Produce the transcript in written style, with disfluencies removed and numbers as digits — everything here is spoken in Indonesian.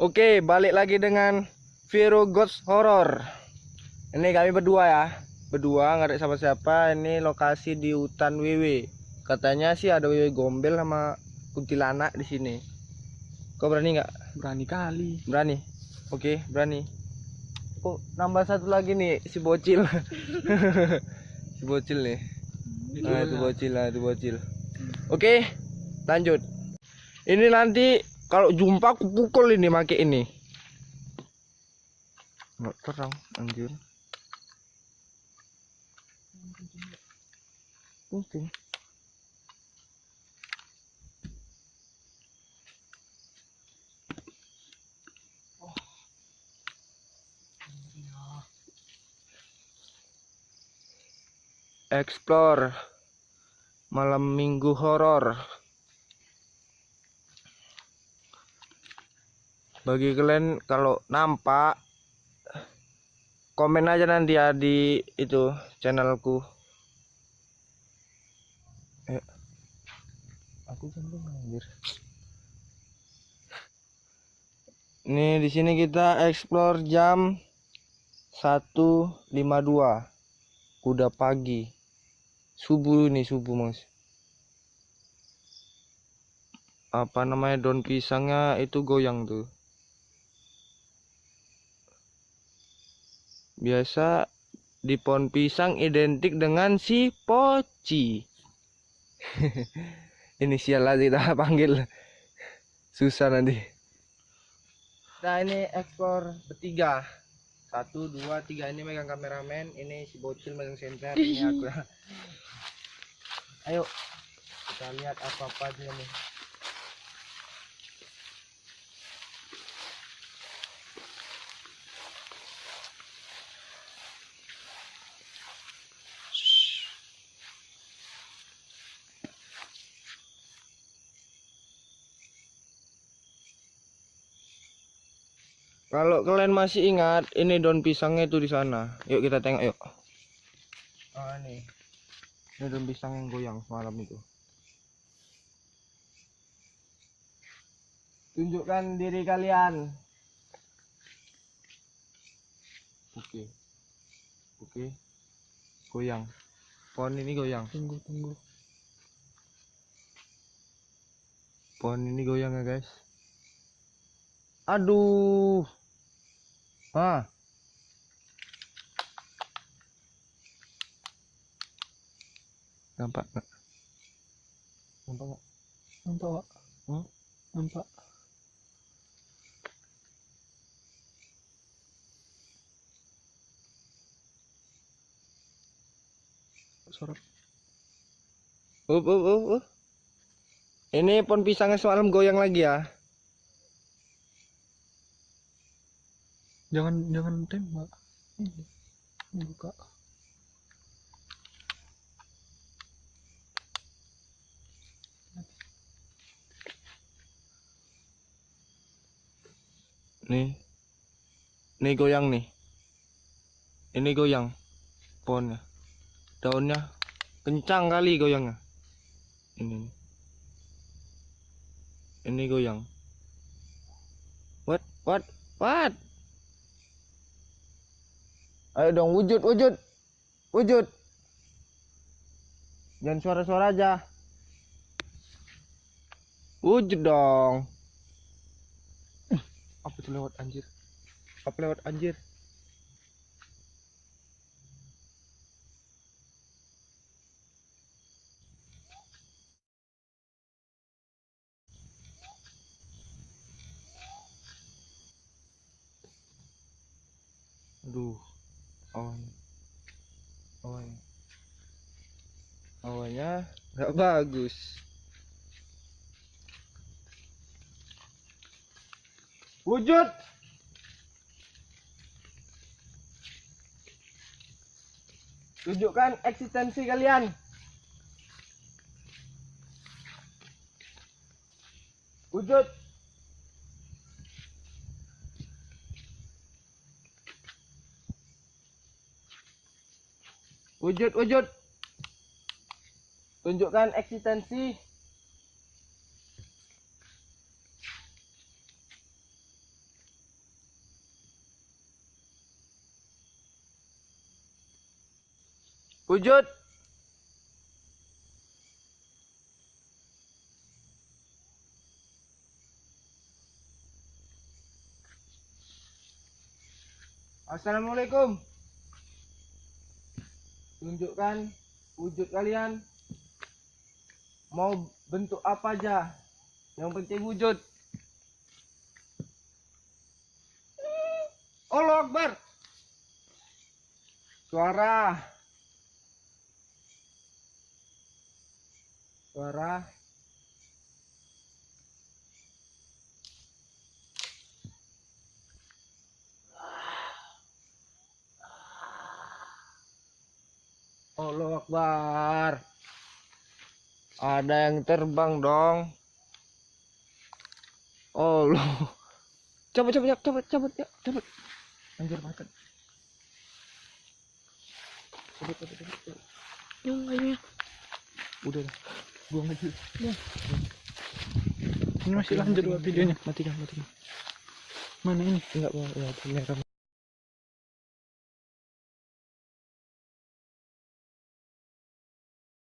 Oke, balik lagi dengan Viro Ghost Horror. Ini kami berdua ya, berdua nggak ada siapa-siapa. Ini lokasi di hutan WW. Katanya sih ada WW gombel sama kuntilanak di sini. Kau berani nggak? Berani kali. Berani. Oke, berani. Oh, nambah satu lagi nih si bocil. Si bocil nih. Nah, itu bocil lah, itu bocil. Oke, lanjut. Ini nanti kalau jumpa aku pukul ini make ini. Nggak terang, anjir. Mungkin. Explore malam minggu horor. Bagi kalian kalau nampak, komen aja nanti ya di itu channelku. Aku sambung anjir. Ini di sini kita explore jam 1.52. Udah pagi. Subuh nih, subuh, Mas. Apa namanya, daun pisangnya itu goyang tuh. Biasa di pohon pisang identik dengan si poci. Inisial aja kita panggil. Susah nanti. Nah, ini ekspor bertiga. 1, 2, 3. Ini megang kameramen. Ini si bocil megang senter. Ini aku. Ayo kita lihat apa-apa aja nih. Kalau kalian masih ingat, ini daun pisangnya itu di sana. Yuk kita tengok yuk. Ah, ini daun pisang yang goyang semalam itu. Tunjukkan diri kalian. Oke. Oke. Goyang. Pohon ini goyang. Tunggu. Pohon ini goyang ya, guys. Aduh. Ah. Nampak nggak? Nampak nggak? Nampak. Nampak. Sorot. Ini pohon pisangnya semalam goyang lagi ya. Jangan tembak. Ini buka. Nih goyang nih. Ini goyang pohonnya. Daunnya kencang kali goyangnya. Ini goyang. What? Ayo dong, wujud. Jangan suara-suara aja. Wujud dong. Apa tuh lewat anjir? Aduh, awalnya nggak bagus. Wujud. Tunjukkan eksistensi kalian. Wujud. Tunjukkan eksistensi. Wujud. Assalamualaikum. Tunjukkan wujud kalian. Mau bentuk apa aja. Yang penting wujud. Allahu Akbar. Suara. Suara. Allahu Akbar. Ada yang terbang dong. Allah. Cabut. Anjir makan. Cabut. Yang kayaknya. Udah lah. Buang aja. Ini masih lanjut videonya. Matikan. Mana ini? Enggak mau ya, kamera.